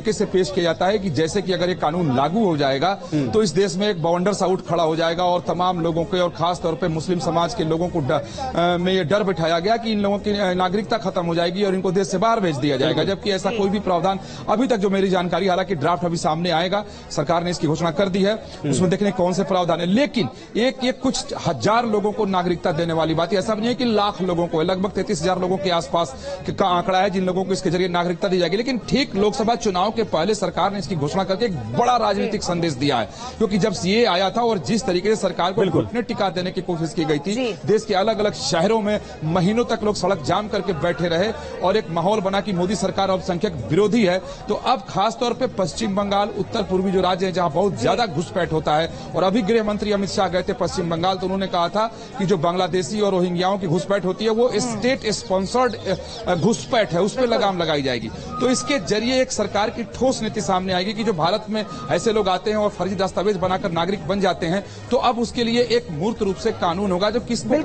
तरीके से पेश किया जाता है कि जैसे कि अगर ये कानून लागू हो जाएगा तो इस देश में एक बवंडर साउट खड़ा हो जाएगा और तमाम लोगों के और खास तौर पे मुस्लिम समाज के लोगों को में ये डर बिठाया गया कि इन लोगों की नागरिकता खत्म हो जाएगी और इनको देश से बाहर भेज दिया जाएगा, जबकि ऐसा कोई भी प्रावधान अभी तक जो मेरी जानकारी, हालांकि ड्राफ्ट अभी सामने आएगा, सरकार ने इसकी घोषणा कर दी है, उसमें देखने कौन से प्रावधान है। लेकिन एक कुछ हजार लोगों को नागरिकता देने वाली बात, ऐसा नहीं है कि लाख लोगों को, लगभग 33,000 लोगों के आसपास का आंकड़ा है जिन लोगों को इसके जरिए नागरिकता दी जाएगी। लेकिन ठीक लोकसभा चुनाव के पहले सरकार ने इसकी घोषणा करके एक बड़ा राजनीतिक संदेश दिया है, क्योंकि जब सीए आया था और जिस तरीके से सरकार को घुटने टिका देने की कोशिश की गई थी, देश के अलग अलग शहरों में महीनों तक लोग सड़क जाम करके बैठे रहे और एक माहौल बना कि मोदी सरकार अल्पसंख्यक विरोधी है। तो अब खासतौर पर पश्चिम बंगाल, उत्तर पूर्वी जो राज्य है जहां बहुत ज्यादा घुसपैठ होता है, और अभी गृह मंत्री अमित शाह गए थे पश्चिम बंगाल, तो उन्होंने कहा था कि जो बांग्लादेशी और रोहिंग्याओं की घुसपैठ होती है वो स्टेट स्पॉन्सर्ड घुसपैठ है, उस पर लगाम लगाई जाएगी। तो इसके जरिए एक सरकार की ठोस नीति सामने आएगी कि जो भारत में ऐसे लोग आते हैं और फर्जी दस्तावेज बनाकर नागरिक बन जाते हैं, तो अब उसके लिए एक मूर्त रूप से कानून होगा जो किसको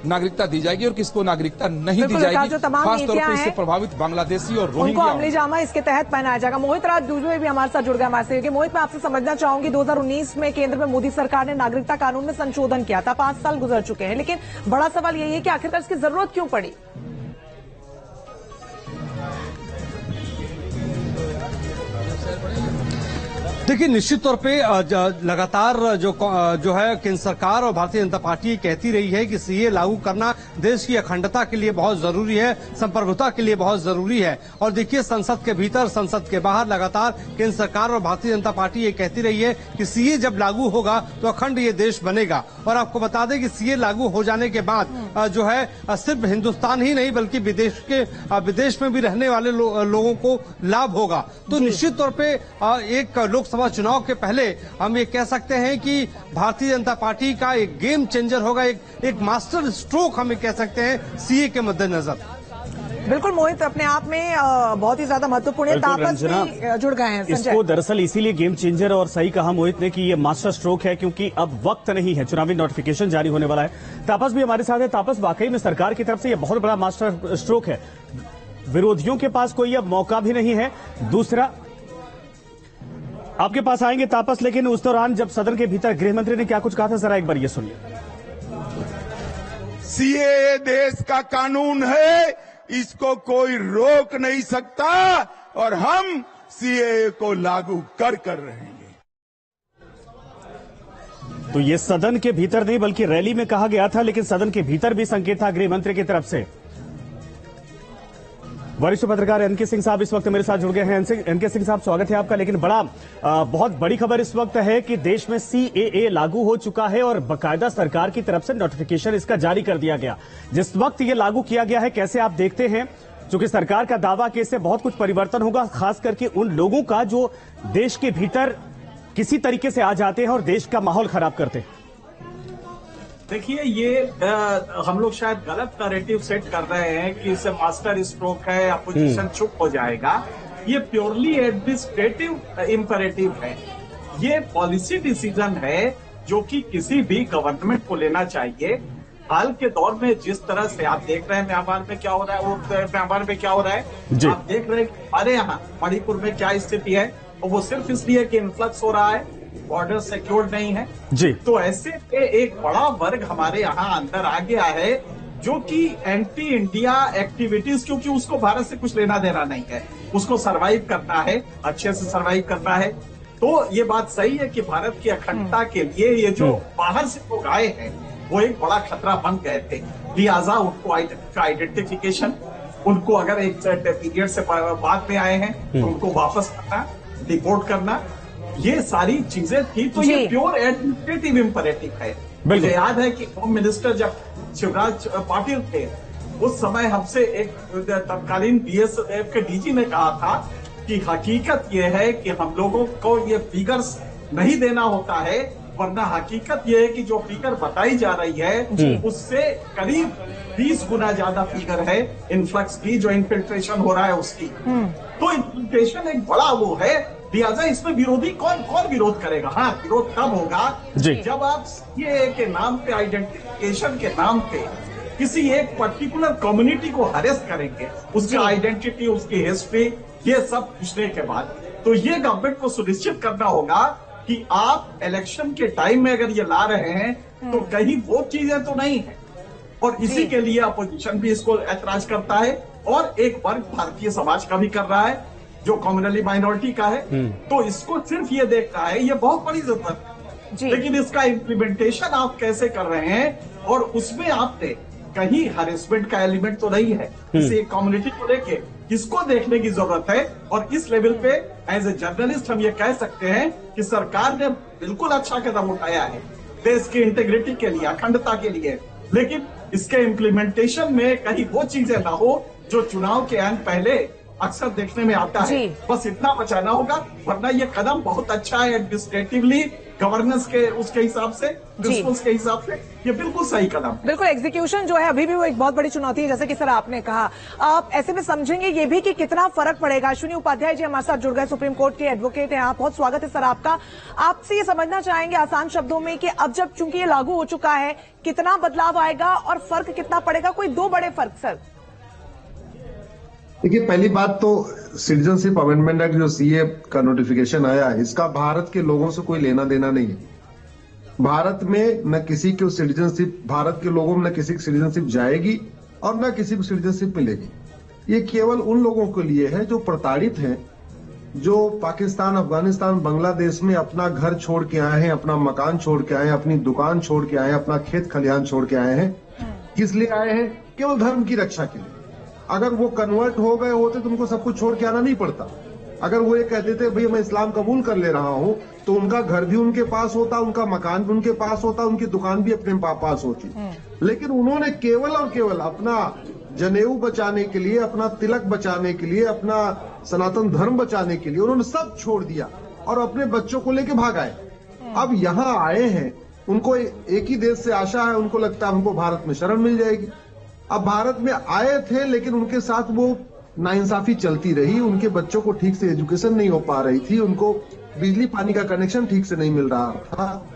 नागरिकता दी जाएगी और किसको नागरिकता नहीं दी जाएगी। खासतौर पर इससे प्रभावित बांग्लादेशी और रोहिंग्या अमली जामा इसके तहत पहनाया जाएगा। मोहित राज दूजवे भी हमारे साथ जुड़ गए हमारे से। मोहित, मैं आपसे समझना चाहूंगी, 2019 में केंद्र में मोदी सरकार ने नागरिकता कानून में संशोधन किया था, 5 साल गुजर चुके हैं, लेकिन बड़ा सवाल यही है कि आखिरकार इसकी जरूरत क्यों पड़ी? देखिए, निश्चित तौर पे लगातार जो है केंद्र सरकार और भारतीय जनता पार्टी कहती रही है कि सीए लागू करना देश की अखंडता के लिए बहुत जरूरी है, संप्रभुता के लिए बहुत जरूरी है। और देखिए, संसद के भीतर, संसद के बाहर लगातार केंद्र सरकार और भारतीय जनता पार्टी ये कहती रही है कि सीए जब लागू होगा तो अखंड ये देश बनेगा। और आपको बता दें कि सीए लागू हो जाने के बाद जो है सिर्फ हिंदुस्तान ही नहीं बल्कि विदेश में भी रहने वाले लोगों को लाभ होगा। तो निश्चित तौर पर एक लोकसभा चुनाव के पहले हम ये कह सकते हैं कि भारतीय जनता पार्टी का एक गेम चेंजर होगा, एक मास्टर स्ट्रोक हम कह सकते हैं सीए के मद्देनजर। बिल्कुल मोहित, अपने आप में बहुत ही ज्यादा महत्वपूर्ण है। तापस भी जुड़ गए हैं। इसको दरअसल इसीलिए गेम चेंजर, और सही कहा मोहित ने कि ये मास्टर स्ट्रोक है, क्योंकि अब वक्त नहीं है, चुनावी नोटिफिकेशन जारी होने वाला है। तापस भी हमारे साथ है। तापस, वाकई में सरकार की तरफ से ये बहुत बड़ा मास्टर स्ट्रोक है, विरोधियों के पास कोई अब मौका भी नहीं है। दूसरा, आपके पास आएंगे तापस, लेकिन उस दौरान जब सदन के भीतर गृह मंत्री ने क्या कुछ कहा था, जरा एक बार ये सुनिए। सीएए देश का कानून है, इसको कोई रोक नहीं सकता और हम सीएए को लागू कर रहेंगे। तो ये सदन के भीतर नहीं बल्कि रैली में कहा गया था, लेकिन सदन के भीतर भी संकेत था गृह मंत्री की तरफ से। वरिष्ठ पत्रकार एनके सिंह साहब इस वक्त मेरे साथ जुड़ गए हैं। एनके सिंह साहब, स्वागत है आपका। लेकिन बहुत बड़ी खबर इस वक्त है कि देश में सीएए लागू हो चुका है और बाकायदा सरकार की तरफ से नोटिफिकेशन इसका जारी कर दिया गया। जिस वक्त ये लागू किया गया है, कैसे आप देखते हैं, क्योंकि सरकार का दावा कि इससे बहुत कुछ परिवर्तन होगा, खास करके उन लोगों का जो देश के भीतर किसी तरीके से आ जाते हैं और देश का माहौल खराब करते हैं? देखिए, ये हम लोग शायद गलत नैरेटिव सेट कर रहे हैं कि इसे मास्टर स्ट्रोक है, अपोजिशन चुप हो जाएगा। ये प्योरली एडमिनिस्ट्रेटिव इंपरेटिव है, ये पॉलिसी डिसीजन है जो कि किसी भी गवर्नमेंट को लेना चाहिए। हाल के दौर में जिस तरह से आप देख रहे हैं म्यांमार में क्या हो रहा है, म्यांमार में क्या हो रहा है, आप देख रहे हैं हमारे यहाँ मणिपुर में क्या स्थिति है, और वो सिर्फ इसलिए कि इन्फ्लक्स हो रहा है, बॉर्डर सिक्योर्ड नहीं है जी। तो ऐसे में एक बड़ा वर्ग हमारे यहाँ अंदर आ गया है जो कि एंटी इंडिया एक्टिविटीज, क्योंकि उसको भारत से कुछ लेना देना नहीं है, उसको सरवाइव करना है, अच्छे से सरवाइव करना है। तो ये बात सही है कि भारत की अखंडता के लिए ये जो बाहर से लोग आए हैं वो एक बड़ा खतरा बन गए थे। लिहाजा उनको आइडेंटिफिकेशन, उनको अगर एक पीरियड से बाद में आए हैं तो उनको वापस करना, डिपोर्ट करना, ये सारी चीजें थी। तो ये प्योर एडमिनिस्ट्रेटिव इंपरेटिव है। मुझे याद है कि होम मिनिस्टर जब शिवराज पाटिल थे, उस समय हमसे एक तत्कालीन बीएसएफ के डीजी ने कहा था कि हकीकत ये है कि हम लोगों को ये फिगर्स नहीं देना होता है, वरना हकीकत ये है कि जो फिगर बताई जा रही है उससे करीब 20 गुना ज्यादा फिगर है इन्फ्लक्स की, जो इन्फिल्ट्रेशन हो रहा है उसकी। तो इन्फिल्ट्रेशन एक बड़ा वो है, लिहाजा इसमें विरोधी कौन विरोध करेगा? हाँ, विरोध तब होगा जब आप सीएए के नाम पे, आइडेंटिफिकेशन के नाम पे किसी एक पर्टिकुलर कम्युनिटी को हरेस करेंगे, उसकी आइडेंटिटी, उसकी हिस्ट्री, ये सब पूछने के बाद तो ये गवर्नमेंट को सुनिश्चित करना होगा कि आप इलेक्शन के टाइम में अगर ये ला रहे हैं तो कहीं वो चीजें तो नहीं है। और इसी के लिए अपोजिशन भी इसको ऐतराज करता है और एक वर्ग भारतीय समाज का भी कर रहा है जो कम्युनली माइनॉरिटी का है। तो इसको सिर्फ ये देखना है, ये बहुत बड़ी जरूरत है, लेकिन इसका इम्प्लीमेंटेशन आप कैसे कर रहे हैं और उसमें आपने कहीं हैरेसमेंट का एलिमेंट तो नहीं है। किसी एक कम्युनिटी को लेके इसको देखने की जरूरत है। और इस लेवल पे एज ए जर्नलिस्ट हम ये कह सकते हैं कि सरकार ने बिल्कुल अच्छा कदम उठाया है देश की इंटीग्रिटी के लिए, अखंडता के लिए, लेकिन इसके इम्प्लीमेंटेशन में कहीं वो चीजें ना हो जो चुनाव के आने पहले अक्सर देखने में आता है। बस इतना बचाना होगा, वरना ये कदम बहुत अच्छा है एडमिनिस्ट्रेटिवली, गवर्नेंस के उसके हिसाब से, प्रिंसिपल्स के हिसाब से ये बिल्कुल सही कदम। बिल्कुल, एग्जीक्यूशन जो है अभी भी वो एक बहुत बड़ी चुनौती है, जैसे कि सर आपने कहा। आप ऐसे में समझेंगे ये भी कि कितना फर्क पड़ेगा। अश्विनी उपाध्याय जी हमारे साथ जुड़ गए, सुप्रीम कोर्ट के एडवोकेट हैं आप, बहुत स्वागत है सर आपका। आपसे ये समझना चाहेंगे आसान शब्दों में कि अब जब चूंकि ये लागू हो चुका है, कितना बदलाव आएगा और फर्क कितना पड़ेगा? कोई दो बड़े फर्क सर। देखिए, पहली बात तो सिटीजनशिप अमेंडमेंट एक्ट जो सीए का नोटिफिकेशन आया है, इसका भारत के लोगों से कोई लेना देना नहीं है। भारत में न किसी को सिटीजनशिप, भारत के लोगों में न किसी की सिटीजनशिप जाएगी और न किसी को सिटीजनशिप मिलेगी। ये केवल उन लोगों के लिए है जो प्रताड़ित हैं, जो पाकिस्तान, अफगानिस्तान, बांग्लादेश में अपना घर छोड़ के आए हैं, अपना मकान छोड़ के आए हैं, अपनी दुकान छोड़ के आए हैं, अपना खेत खलिहान छोड़ के आए हैं। किस लिए आए हैं? केवल धर्म की रक्षा के लिए। अगर वो कन्वर्ट हो गए होते तो उनको सब कुछ छोड़ के आना नहीं पड़ता। अगर वो ये कहते थे भैया मैं इस्लाम कबूल कर ले रहा हूं, तो उनका घर भी उनके पास होता, उनका मकान भी उनके पास होता, उनकी दुकान भी अपने पास होती। लेकिन उन्होंने केवल और केवल अपना जनेऊ बचाने के लिए, अपना तिलक बचाने के लिए, अपना सनातन धर्म बचाने के लिए उन्होंने सब छोड़ दिया और अपने बच्चों को लेके भाग आए। अब यहाँ आए हैं, उनको एक ही देश से आशा है, उनको लगता है उनको भारत में शरण मिल जाएगी। अब भारत में आए थे लेकिन उनके साथ वो नाइंसाफी चलती रही, उनके बच्चों को ठीक से एजुकेशन नहीं हो पा रही थी, उनको बिजली पानी का कनेक्शन ठीक से नहीं मिल रहा था।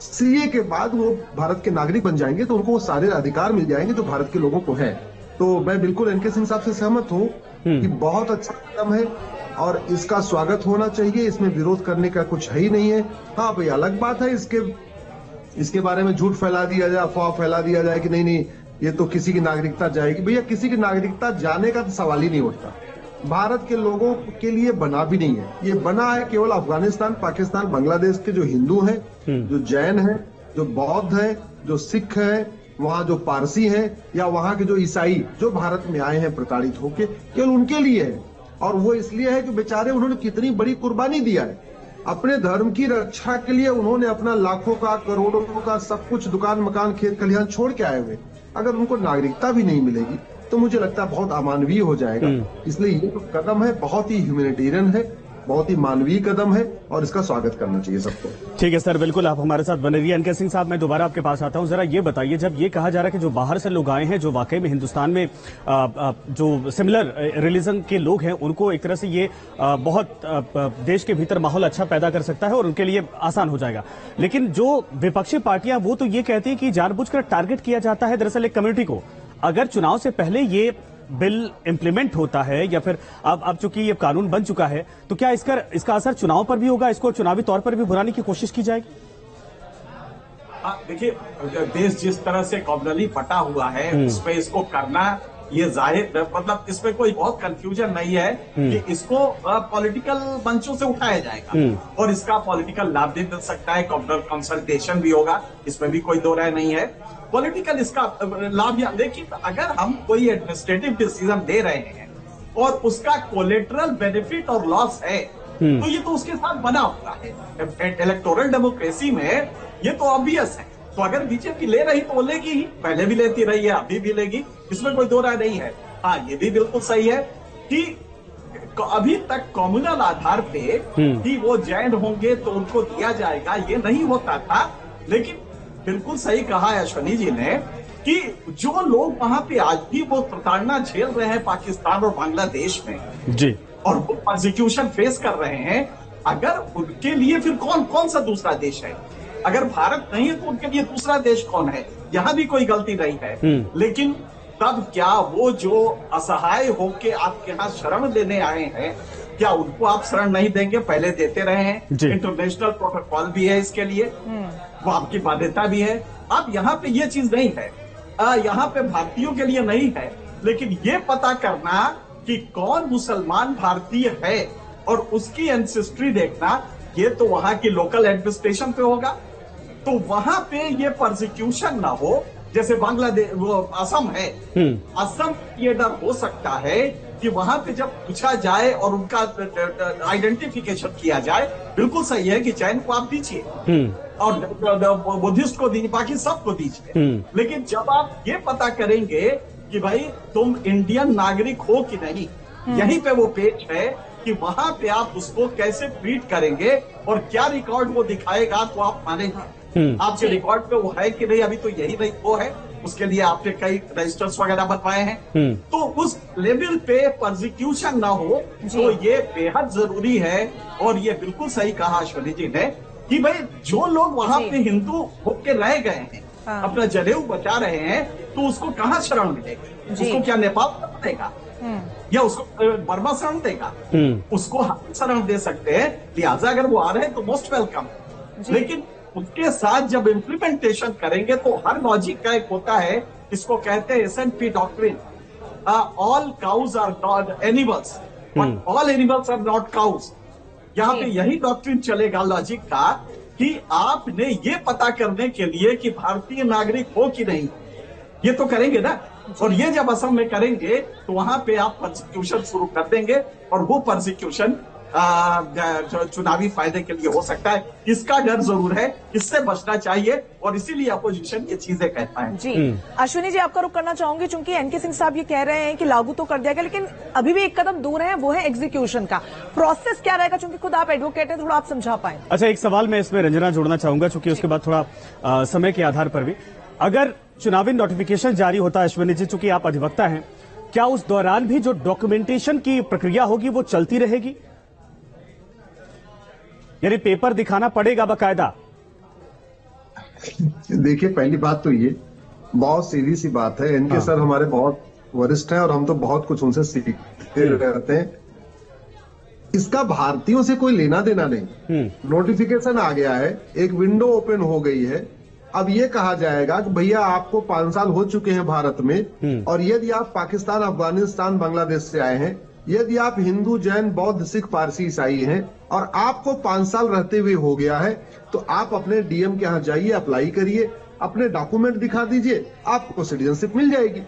सीए के बाद वो भारत के नागरिक बन जाएंगे तो उनको वो सारे अधिकार मिल जाएंगे जो भारत के लोगों को है। तो मैं बिल्कुल एनके सिंह साहब से सहमत हूँ कि बहुत अच्छा कदम है और इसका स्वागत होना चाहिए, इसमें विरोध करने का कुछ है ही नहीं है। हाँ भाई, अलग बात है इसके बारे में झूठ फैला दिया जाए, अफवाह फैला दिया जाए कि नहीं ये तो किसी की नागरिकता जाएगी। भैया, किसी की नागरिकता जाने का तो सवाल ही नहीं उठता। भारत के लोगों के लिए बना भी नहीं है, ये बना है केवल अफगानिस्तान, पाकिस्तान, बांग्लादेश के जो हिंदू हैं, जो जैन हैं, जो बौद्ध हैं, जो सिख हैं, वहाँ जो पारसी हैं, या वहाँ के जो ईसाई जो भारत में आए हैं प्रताड़ित होके, केवल उनके लिए है। और वो इसलिए है कि बेचारे उन्होंने कितनी बड़ी कुर्बानी दिया है अपने धर्म की रक्षा के लिए। उन्होंने अपना लाखों का, करोड़ों का सब कुछ, दुकान मकान खेत खलिहान छोड़ के आए हुए। अगर उनको नागरिकता भी नहीं मिलेगी तो मुझे लगता है बहुत अमानवीय हो जाएगा। इसलिए ये जो कदम है बहुत ही ह्यूमैनिटेरियन है, बहुत ही मानवीय कदम है और इसका स्वागत करना चाहिए सबको। ठीक है सर, बिल्कुल आप हमारे साथ बने रहिए। एनके सिंह साहब, मैं दोबारा आपके पास आता हूं। जरा ये बताइए, जब ये कहा जा रहा है कि जो बाहर से लोग आए हैं, जो वाकई में हिंदुस्तान में जो सिमिलर रिलीजन के लोग हैं, उनको एक तरह से ये बहुत देश के भीतर माहौल अच्छा पैदा कर सकता है और उनके लिए आसान हो जाएगा। लेकिन जो विपक्षी पार्टियां वो तो ये कहती हैं कि जानबूझकर टारगेट किया जाता है दरअसल एक कम्युनिटी को। अगर चुनाव से पहले ये बिल इंप्लीमेंट होता है या फिर अब चूंकि ये कानून बन चुका है, तो क्या इसका असर चुनाव पर भी होगा? इसको चुनावी तौर पर भी भुनाने की कोशिश की जाएगी? देखिए, देश जिस तरह से कॉम्युनली बटा हुआ है, उसमें इसको करना ये जाहिर, मतलब इसमें कोई बहुत कंफ्यूजन नहीं है कि इसको पॉलिटिकल मंचों से उठाया जाएगा और इसका पॉलिटिकल लाभ भी मिल सकता है, कॉम्युनल कंसल्टेशन भी होगा, इसमें भी कोई दो राय नहीं है। पॉलिटिकल इसका लाभ, लेकिन अगर हम कोई एडमिनिस्ट्रेटिव डिसीजन दे रहे हैं और उसका कोलेटरल बेनिफिट और लॉस है, तो ये तो उसके साथ बना हुआ है। इलेक्टोरल डेमोक्रेसी में ये तो ऑब्वियस है। तो अगर बीजेपी ले रही तो वो लेगी ही, पहले भी लेती रही है, अभी भी लेगी, इसमें कोई दो राय नहीं है। हाँ, ये भी बिल्कुल सही है कि अभी तक कम्युनल आधार पे कि वो जैन होंगे तो उनको दिया जाएगा, ये नहीं होता था। लेकिन बिल्कुल सही कहा है अश्विनी जी ने कि जो लोग वहां पे आज भी वो प्रताड़ना झेल रहे हैं पाकिस्तान और बांग्लादेश में जी, और वो प्रोसिक्यूशन फेस कर रहे हैं, अगर उनके लिए फिर कौन सा दूसरा देश है? अगर भारत नहीं है तो उनके लिए दूसरा देश कौन है? यहाँ भी कोई गलती नहीं है। लेकिन तब क्या वो जो असहाय होके आपके यहाँ शरण लेने आए हैं, क्या उनको आप शरण नहीं देंगे? पहले देते रहे हैं, इंटरनेशनल प्रोटोकॉल भी है इसके लिए, वो आपकी बाध्यता भी है। अब यहाँ पे ये चीज नहीं है, यहाँ पे भारतीयों के लिए नहीं है, लेकिन ये पता करना कि कौन मुसलमान भारतीय है और उसकी एंसेस्ट्री देखना, ये तो वहां की लोकल एडमिनिस्ट्रेशन पे होगा। तो वहां पे ये प्रोसिक्यूशन ना हो, जैसे बांग्लादेश, वो असम है, असम ये डर हो सकता है कि वहां पे जब पूछा जाए और उनका आइडेंटिफिकेशन किया जाए, बिल्कुल सही है कि जैन को आप दीजिए और बुद्धिस्ट को दीजिए, बाकी सबको दीजिए, लेकिन जब आप ये पता करेंगे कि भाई तुम इंडियन नागरिक हो कि नहीं, यहीं पे वो पेज है कि वहां पे आप उसको कैसे ट्रीट करेंगे और क्या रिकॉर्ड वो दिखाएगा तो आप मानेंगे। आपके रिकॉर्ड पे वो है कि नहीं, अभी तो यही नहीं वो है, उसके लिए आपने कई रजिस्टर्स वगैरह बनवाए हैं। तो उस लेवल पे प्रोसिक्यूशन ना हो, तो ये बेहद जरूरी है। और ये बिल्कुल सही कहा अश्विनी जी ने कि भाई जो लोग वहां पे हिंदू होके रह गए हैं, अपना जनेऊ बचा रहे हैं, तो उसको कहाँ शरण मिलेगी? उसको क्या नेपाल देगा या उसको बर्मा शरण देगा? उसको हम शरण दे सकते हैं, लिहाजा अगर वो आ रहे हैं तो मोस्ट वेलकम। लेकिन उसके साथ जब इम्प्लीमेंटेशन करेंगे तो हर लॉजिक का एक होता है, इसको कहते हैं S&P doctrine, all cows are not animals but all animals are not cows. यहाँ पे यही डॉक्ट्रिन चलेगा लॉजिक का कि आपने ये पता करने के लिए कि भारतीय नागरिक हो कि नहीं, ये तो करेंगे ना, और ये जब असम में करेंगे तो वहां पे आप प्रोसिक्यूशन शुरू कर देंगे और वो प्रोसिक्यूशन चुनावी फायदे के लिए हो सकता है। इसका डर जरूर है, इससे बचना चाहिए और इसीलिए अपोजिशन ये चीजें कहता है। जी अश्विनी जी, आपका रुख करना चाहूंगी, चूंकि एनके सिंह साहब ये कह रहे हैं कि लागू तो कर दिया गया, लेकिन अभी भी एक कदम दूर है, वो है एग्जीक्यूशन का। प्रोसेस क्या रहेगा, चूंकि खुद आप एडवोकेट हैं, थोड़ा आप समझा पाए। अच्छा, एक सवाल मैं इसमें रंजना जोड़ना चाहूंगा, चूंकि उसके बाद थोड़ा समय के आधार पर भी, अगर चुनावी नोटिफिकेशन जारी होता है अश्विनी जी, चूंकि आप अधिवक्ता हैं, क्या उस दौरान भी जो डॉक्यूमेंटेशन की प्रक्रिया होगी वो चलती रहेगी? यानी पेपर दिखाना पड़ेगा बाकायदा? देखिए, पहली बात तो ये बहुत सीधी सी बात है, इनके सर हमारे बहुत वरिष्ठ हैं और हम तो बहुत कुछ उनसे सीखते रहते हैं। इसका भारतीयों से कोई लेना देना नहीं। नोटिफिकेशन आ गया है, एक विंडो ओपन हो गई है। अब ये कहा जाएगा कि भैया आपको 5 साल हो चुके हैं भारत में, और यदि आप पाकिस्तान, अफगानिस्तान, बांग्लादेश से आए हैं, यदि आप हिंदू, जैन, बौद्ध, सिख, पारसी, ईसाई हैं और आपको 5 साल रहते हुए हो गया है, तो आप अपने डीएम के यहाँ जाइए, अप्लाई करिए, अपने डॉक्यूमेंट दिखा दीजिए, आपको सिटीजनशिप मिल जाएगी।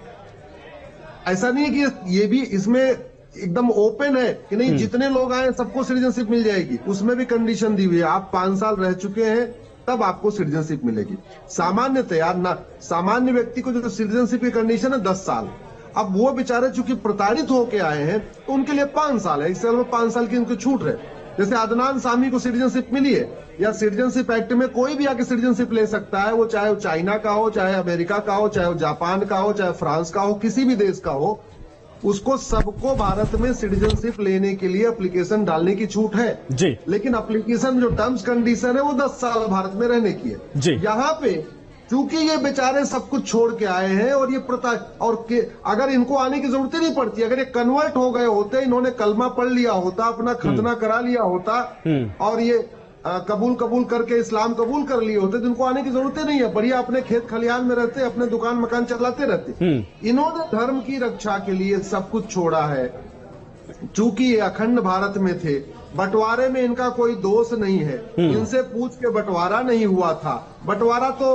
ऐसा नहीं है कि ये भी इसमें एकदम ओपन है कि नहीं जितने लोग आए सबको सिटीजनशिप मिल जाएगी। उसमें भी कंडीशन दी हुई है, आप 5 साल रह चुके हैं तब आपको सिटीजनशिप मिलेगी। सामान्य व्यक्ति को जो सिटीजनशिप की कंडीशन है 10 साल। अब वो बेचारे चूंकि प्रताड़ित होके आए हैं तो उनके लिए 5 साल है, इससे 5 साल की उनको छूट है। जैसे अदनान सामी को सिटीजनशिप मिली है, या सिटीजनशिप एक्ट में कोई भी आके सिटीजनशिप ले सकता है, वो चाहे चाइना का हो, चाहे अमेरिका का हो, चाहे जापान का हो, चाहे फ्रांस का हो, किसी भी देश का हो, उसको सबको भारत में सिटीजनशिप लेने के लिए एप्लीकेशन डालने की छूट है जी। लेकिन एप्लीकेशन जो टर्म्स कंडीशन है वो 10 साल भारत में रहने की है जी। यहाँ पे क्योंकि ये बेचारे सब कुछ छोड़ के आए हैं और ये अगर इनको आने की जरूरत ही नहीं पड़ती, अगर ये कन्वर्ट हो गए होते, इन्होंने कलमा पढ़ लिया होता, अपना खतना करा लिया होता और ये कबूल करके इस्लाम कबूल कर लिए होते, तो इनको आने की जरूरत ही नहीं है, बढ़िया अपने खेत खलिहान में रहते, अपने दुकान मकान चलाते रहते। इन्होंने धर्म की रक्षा के लिए सब कुछ छोड़ा है। चूंकि ये अखंड भारत में थे, बंटवारे में इनका कोई दोष नहीं है, इनसे पूछ के बंटवारा नहीं हुआ था। बंटवारा तो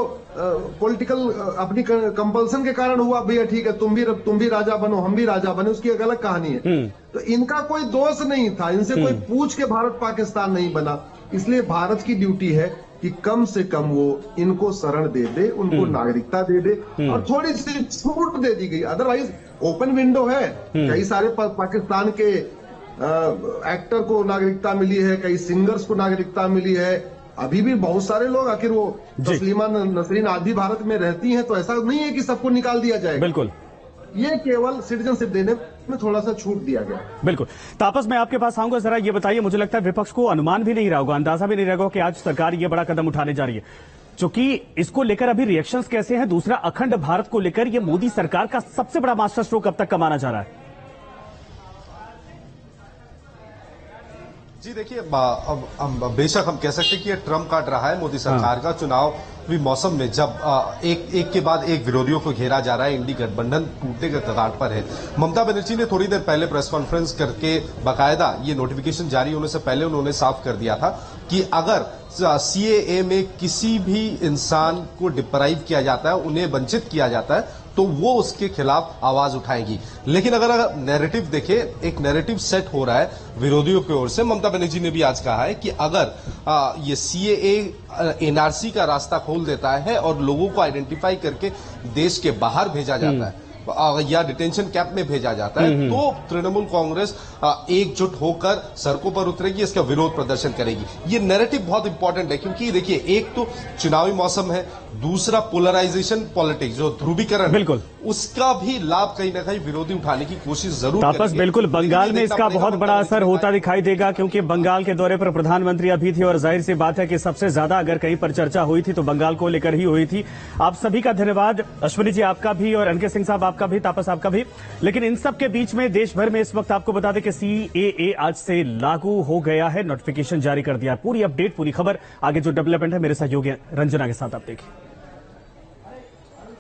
पॉलिटिकल अपनी कंपल्सन के कारण हुआ, भैया ठीक है तुम भी राजा बनो, हम भी राजा बने, उसकी एक अलग कहानी है। तो इनका कोई दोष नहीं था, इनसे कोई पूछ के भारत पाकिस्तान नहीं बना। इसलिए भारत की ड्यूटी है कि कम से कम वो इनको शरण दे दे, उनको नागरिकता दे दे और थोड़ी सी छूट दे दी गई। अदरवाइज ओपन विंडो है, कई सारे पाकिस्तान के एक्टर को नागरिकता मिली है, कई सिंगर्स को नागरिकता मिली है, अभी भी बहुत सारे लोग, आखिर वो तस्लीमा नसरीन आज भी भारत में रहती हैं, तो ऐसा नहीं है कि सबको निकाल दिया जाएगा। बिल्कुल, ये केवल सिटीजनशिप देने में थोड़ा सा छूट दिया गया। बिल्कुल। तापस, मैं आपके पास आऊंगा, जरा ये बताइए, मुझे लगता है विपक्ष को अनुमान भी नहीं रहा होगा, अंदाजा भी नहीं रहेगा कि आज सरकार ये बड़ा कदम उठाने जा रही है। चूंकि इसको लेकर अभी रिएक्शंस कैसे हैं? दूसरा, अखंड भारत को लेकर ये मोदी सरकार का सबसे बड़ा मास्टर स्ट्रोक अब तक का माना जा रहा है। जी देखिए, अब बेशक हम कह सकते हैं कि ये ट्रम्प कार्ड रहा है मोदी सरकार का चुनावी मौसम में, जब एक के बाद एक विरोधियों को घेरा जा रहा है, इंडी गठबंधन टूटने के कगार पर है। ममता बनर्जी ने थोड़ी देर पहले प्रेस कॉन्फ्रेंस करके बाकायदा ये नोटिफिकेशन जारी होने से पहले उन्होंने साफ कर दिया था कि अगर सीएए में किसी भी इंसान को डिप्राइव किया जाता है, उन्हें वंचित किया जाता है, तो वो उसके खिलाफ आवाज उठाएंगी। लेकिन अगर नैरेटिव देखे, एक नैरेटिव सेट हो रहा है विरोधियों की ओर से। ममता बनर्जी ने भी आज कहा है कि अगर ये सीएए एनआरसी का रास्ता खोल देता है और लोगों को आइडेंटिफाई करके देश के बाहर भेजा जाता है या डिटेंशन कैंप में भेजा जाता है, तो तृणमूल कांग्रेस एकजुट होकर सड़कों पर उतरेगी, इसका विरोध प्रदर्शन करेगी। ये नैरेटिव बहुत इंपॉर्टेंट है, क्योंकि देखिए, एक तो चुनावी मौसम है, दूसरा पोलराइजेशन पॉलिटिक्स, जो ध्रुवीकरण, बिल्कुल उसका भी लाभ कहीं ना कहीं विरोधी उठाने की कोशिश जरूर तापस, बिल्कुल बंगाल में इसका बहुत बड़ा असर होता दिखाई देगा, क्योंकि बंगाल के दौरे पर प्रधानमंत्री अभी थे और जाहिर सी बात है कि सबसे ज्यादा अगर कहीं पर चर्चा हुई थी तो बंगाल को लेकर ही हुई थी। आप सभी का धन्यवाद, अश्विनी जी आपका भी और एनके सिंह साहब आपका भी, तापस आपका भी। लेकिन इन सब के बीच में देश भर में इस वक्त आपको बता दें कि सीएए आज से लागू हो गया है, नोटिफिकेशन जारी कर दिया। पूरी अपडेट, पूरी खबर, आगे जो डेवलपमेंट है मेरे सहयोगी रंजना के साथ आप देखिए।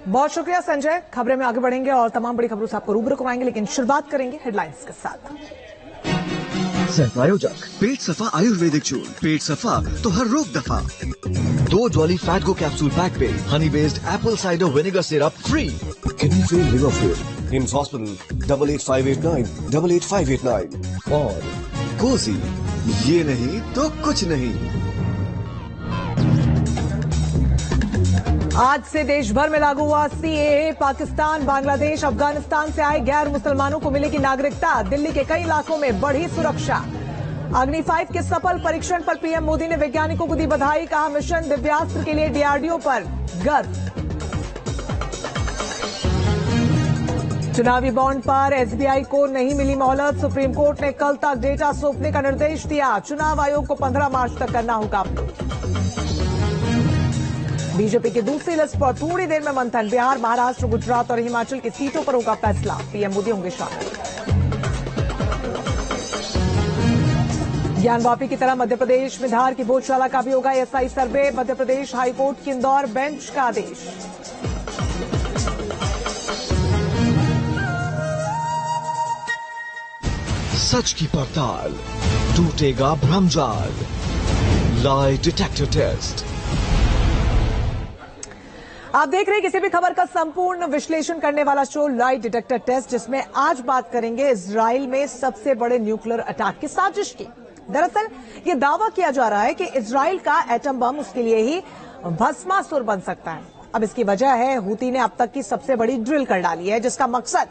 बहुत शुक्रिया संजय। खबरें में आगे बढ़ेंगे और तमाम बड़ी खबरों से आपको रूबरू करवाएंगे, लेकिन शुरुआत करेंगे हेडलाइंस के साथ। सहप्रायोजक पेट सफा आयुर्वेदिक चूर्ण, पेट सफा तो हर रोग दफा। 2 जॉली फैट गो कैप्सूल पैक पे Honey based Apple cider vinegar syrup free. Kidney fail, liver fail, NIMS hospital 88,589 88,589 और कोजी, ये नहीं तो कुछ नहीं। आज से देश भर में लागू हुआ सीएए। पाकिस्तान, बांग्लादेश, अफगानिस्तान से आए गैर मुसलमानों को मिलेगी नागरिकता। दिल्ली के कई इलाकों में बढ़ी सुरक्षा। अग्नि 5 के सफल परीक्षण पर पीएम मोदी ने वैज्ञानिकों को दी बधाई, कहा मिशन दिव्यास्त्र के लिए डीआरडीओ पर गर्व। चुनावी बॉन्ड पर एसबीआई को नहीं मिली मोहलत, सुप्रीम कोर्ट ने कल तक डेटा सौंपने का निर्देश दिया। चुनाव आयोग को 15 मार्च तक करना होगा अपलोड। बीजेपी की दूसरी लिस्ट पर थोड़ी देर में मंथन। बिहार, महाराष्ट्र, गुजरात और हिमाचल की सीटों पर होगा फैसला, पीएम मोदी होंगे शामिल। ज्ञानवापी की तरह मध्य प्रदेश में धार की भोजशाला का भी होगा एसआई सर्वे। मध्य प्रदेश हाईकोर्ट की इंदौर बेंच का आदेश। सच की पड़ताल, टूटेगा भ्रमजाल, लाई डिटेक्टर टेस्ट। आप देख रहे हैं किसी भी खबर का संपूर्ण विश्लेषण करने वाला शो लाई डिटेक्टर टेस्ट, जिसमें आज बात करेंगे इजराइल में सबसे बड़े न्यूक्लियर अटैक की साजिश की। दरअसल ये दावा किया जा रहा है कि इजराइल का एटम बम उसके लिए ही भस्मासुर बन सकता है। अब इसकी वजह है, हूती ने अब तक की सबसे बड़ी ड्रिल कर डाली है, जिसका मकसद